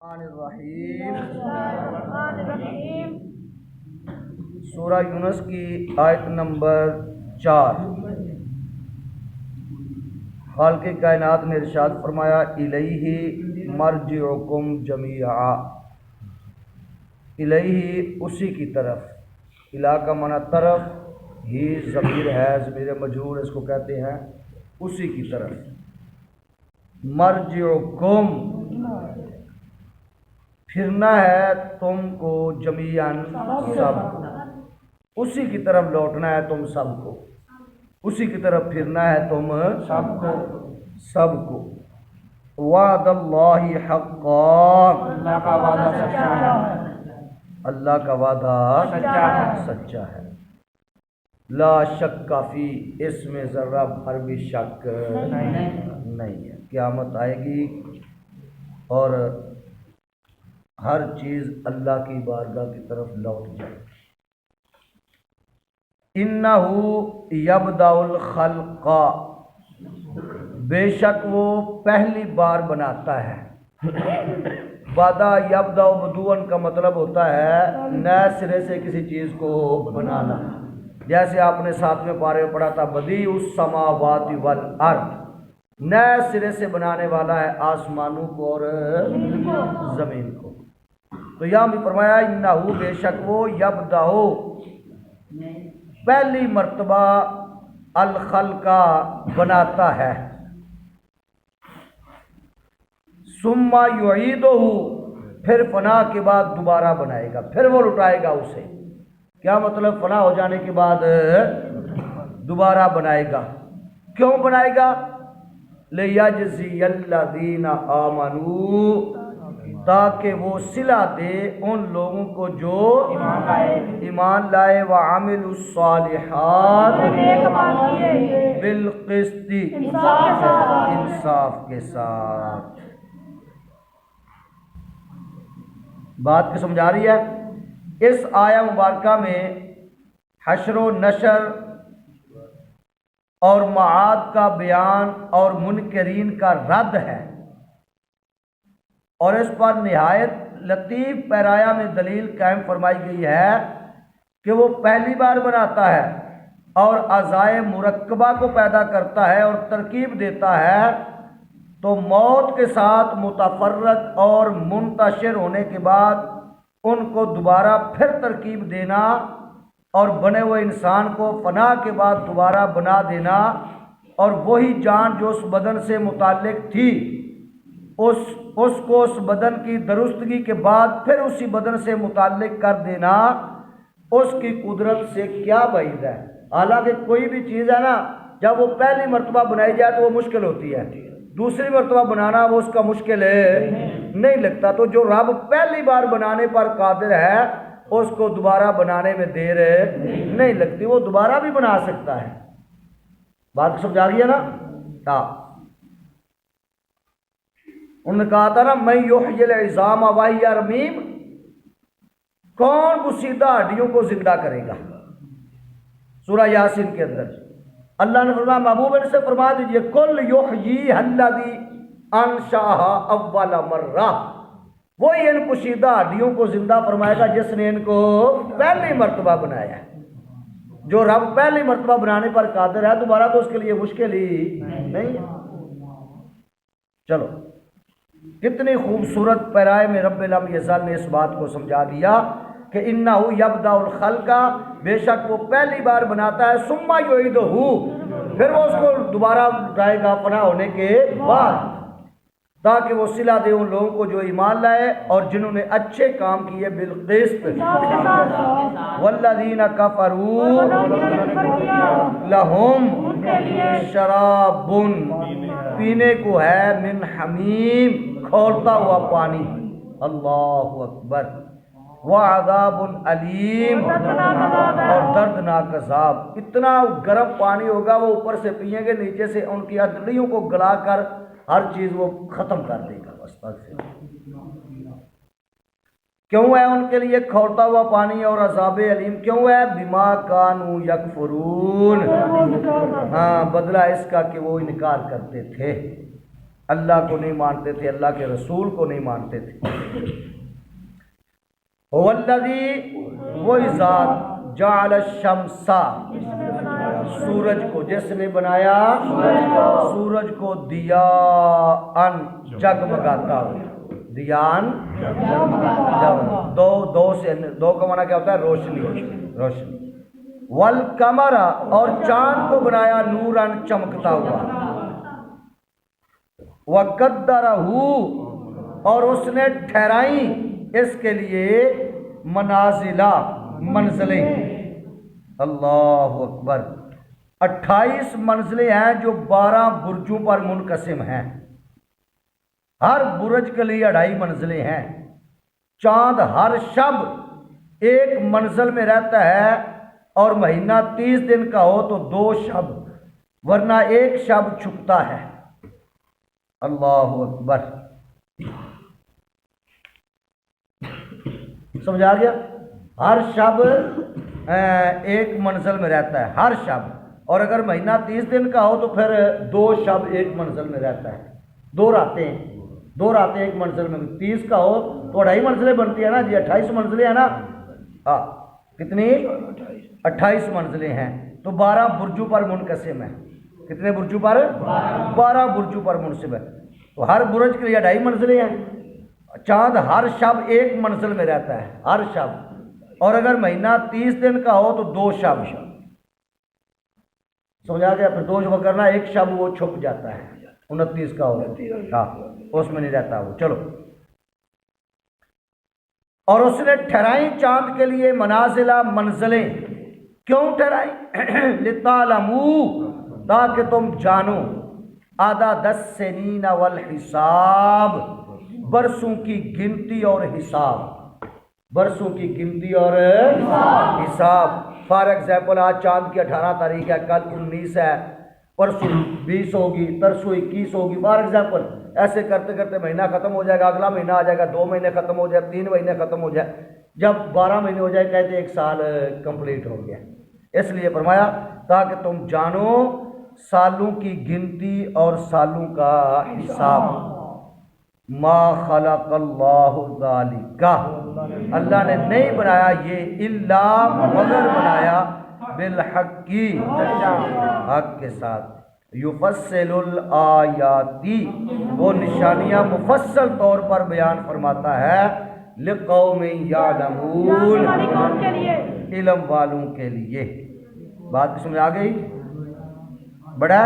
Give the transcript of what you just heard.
الرحیم سورہ یونس کی آیت نمبر 4۔ خالق کائنات نے ارشاد فرمایا الیہ مرجعکم جمیعا، الیہ اسی کی طرف، الہ کا معنی طرف، ہی ضمیر ہے، ضمیر مجرور اس کو کہتے ہیں، اسی کی طرف۔ مرجعکم پھرنا ہے تم کو، جمیعاً سب، اسی کی طرف لوٹنا ہے تم سب کو، اسی کی طرف پھرنا ہے تم سب کو۔ وعد اللہ حقا، اللہ کا وعدہ سچا ہے، اللہ کا وعدہ سچا ہے۔ لا شک فی، اس میں ذرہ بھر بھی شک نہیں ہے، قیامت آئے گی اور ہر چیز اللہ کی بارگاہ کی طرف لوٹ جائے۔ انہ یبدأ الخلق، بے شک وہ پہلی بار بناتا ہے۔ بدا یبدأ بدون کا مطلب ہوتا ہے نئے سرے سے کسی چیز کو بنانا، جیسے آپ نے 7ویں پارے میں پڑھا تھا بدیع السماوات والارض، نئے سرے سے بنانے والا ہے آسمانوں کو اور زمین کو۔ تو یہاں بھی فرمایا انہ، بے شک وہ، یبدأ پہلی مرتبہ، الخلق بناتا ہے، ثم یعیدہ پھر فنا کے بعد دوبارہ بنائے گا، پھر وہ لٹائے گا اسے۔ کیا مطلب؟ فنا ہو جانے کے بعد دوبارہ بنائے گا۔ کیوں بنائے گا؟ لیجزی الذین آمنوا، تاکہ وہ صلہ دے ان لوگوں کو جو ایمان لائے، وعملوا الصالحات بالقسط، انصاف کے ساتھ۔ بات کو سمجھا رہی ہے؟ اس آیہ مبارکہ میں حشر و نشر اور معاد کا بیان اور منکرین کا رد ہے، اور اس پر نہایت لطیف پیرایا میں دلیل قائم فرمائی گئی ہے کہ وہ پہلی بار بناتا ہے اور اعضائے مرکبہ کو پیدا کرتا ہے اور ترکیب دیتا ہے، تو موت کے ساتھ متفرق اور منتشر ہونے کے بعد ان کو دوبارہ پھر ترکیب دینا اور بنے ہوئے انسان کو فنا کے بعد دوبارہ بنا دینا، اور وہی جان جو اس بدن سے متعلق تھی اس کو اس بدن کی درستگی کے بعد پھر اسی بدن سے متعلق کر دینا، اس کی قدرت سے کیا بعید ہے۔ حالانکہ کوئی بھی چیز ہے نا، جب وہ پہلی مرتبہ بنائی جائے تو وہ مشکل ہوتی ہے، دوسری مرتبہ بنانا وہ اس کا مشکل نہیں لگتا۔ تو جو رب پہلی بار بنانے پر قادر ہے اس کو دوبارہ بنانے میں دیر نہیں لگتی، وہ دوبارہ بھی بنا سکتا ہے۔ بات سمجھا رہی ہے نا؟ انہوں نے کہا تھا نا میں یحیی العظام وہی رمیم، کون بسیدہ ہڈیوں کو زندہ کرے گا؟ سورہ یاسین کے اندر اللہ نے فرمایا محبوب ان سے فرما دیجئے کل یحیی الذی انشأھا اول مرہ، وہی ان کشیدہ ہڈیوں کو زندہ فرمائے گا جس نے ان کو پہلی مرتبہ بنایا ہے۔ جو رب پہلی مرتبہ بنانے پر قادر ہے دوبارہ تو اس کے لیے مشکل ہی نہیں ہے۔ چلو، کتنی خوبصورت پیرائے میں رب لم یزل نے اس بات کو سمجھا دیا کہ انہ یبدأ الخلق، بے شک وہ پہلی بار بناتا ہے، ثم یعیدہ پھر وہ اس کو دوبارہ اٹھائے گا فنا ہونے کے بعد، تاکہ وہ صلہ دے ان لوگوں کو جو ایمان لائے اور جنہوں نے اچھے کام کیے بالقسط۔ والذین کفروا لہم شراب، پینے کو ہے من حمیم، کھولتا ہوا پانی، اللہ اکبر، وعذاب علیم، اور دردناک عذاب۔ اتنا گرم پانی ہوگا وہ اوپر سے پئیں گے، نیچے سے ان کی ہڈیوں کو گلا کر ہر چیز وہ ختم کر دے گا۔ کیوں ہے ان کے لیے کھولتا ہوا پانی اور عذاب علیم؟ کیوں ہے؟ بما کانوا یکفرون، بدلہ اس کا کہ وہ انکار کرتے تھے۔ اللہ کو نہیں مانتے تھے، اللہ کے رسول کو نہیں مانتے تھے۔ والذی، وہی ذات، جعل الشمس، سورج کو، جس نے بنایا سورج کو، دیاءً، جگمگاتا ہوا، دیاءً، دو سے، دو کا معنی کیا ہوتا ہے؟ روشنی، روشنی۔ والقمر، اور چاند کو بنایا نوراً، چمکتا ہوا۔ وقدرہ، اور اس نے ٹھہرائی اس کے لیے منازلہ، منزلیں۔ اللہ اکبر، 28 منزلیں ہیں جو 12 برجوں پر منقسم ہیں۔ ہر برج کے لیے 2.5 منزلیں ہیں۔ چاند ہر شب ایک منزل میں رہتا ہے، اور مہینہ 30 دن کا ہو تو 2 شب، ورنہ 1 شب چھپتا ہے۔ اللہ اکبر، سمجھ آ گیا؟ ہر شب ایک منزل میں رہتا ہے، ہر شب، اور اگر مہینہ 30 دن کا ہو تو پھر 2 شب ایک منزل میں رہتا ہے۔ 2 راتیں ایک منزل میں، 30 کا ہو تو 2.5 منزلیں بنتی ہے نا جی، 28 منزلیں ہیں نا، ہاں، کتنی؟ 28 منزلیں ہیں، تو 12 برجوں پر منقسم ہے۔ کتنے برجوں پر؟ 12 برجوں پر منقسم ہے، تو ہر برج کے لیے 2.5 منزلیں ہیں۔ چاند ہر شب ایک منزل میں رہتا ہے، ہر شب، اور اگر مہینہ 30 دن کا ہو تو 2 شب، سمجھا گیا؟ پھر 2 شب کرنا، 1 شب وہ چھپ جاتا ہے، 29 کا ہو، ہاں، اس میں نہیں رہتا وہ۔ چلو، اور اس نے ٹھہرائی چاند کے لیے منازلہ، منزلیں۔ کیوں ٹھہرائی؟ لِتَعْلَمُوا، تاکہ تم جانو، عَدَدَ السِّنِينَ وَالْحِسَابِ، برسوں کی گنتی اور حساب، برسوں کی گنتی اور حساب۔ فار ایگزامپل، آج چاند کی 18 تاریخ ہے، کل 19 ہے، پرسوں 20 ہوگی، ترسوں 21 ہوگی، فار ایگزامپل۔ ایسے کرتے کرتے مہینہ ختم ہو جائے گا، اگلا مہینہ آ جائے گا، 2 مہینے ختم ہو جائے، 3 مہینے ختم ہو جائے، جب 12 مہینے ہو جائے کہتے 1 سال کمپلیٹ ہو گیا۔ اس لیے فرمایا تاکہ تم جانو سالوں کی گنتی اور سالوں کا حساب۔ ما خلق اللہ ذالک، اللہ نے نہیں بنایا یہ، الا، مگر بنایا، بالحق کی، حق کے ساتھ، یفصل الآیات، وہ نشانیاں مفصل طور پر بیان فرماتا ہے، لقوم یعلمون، علم والوں کے لیے۔ بات سمجھ آ گئی؟ بڑا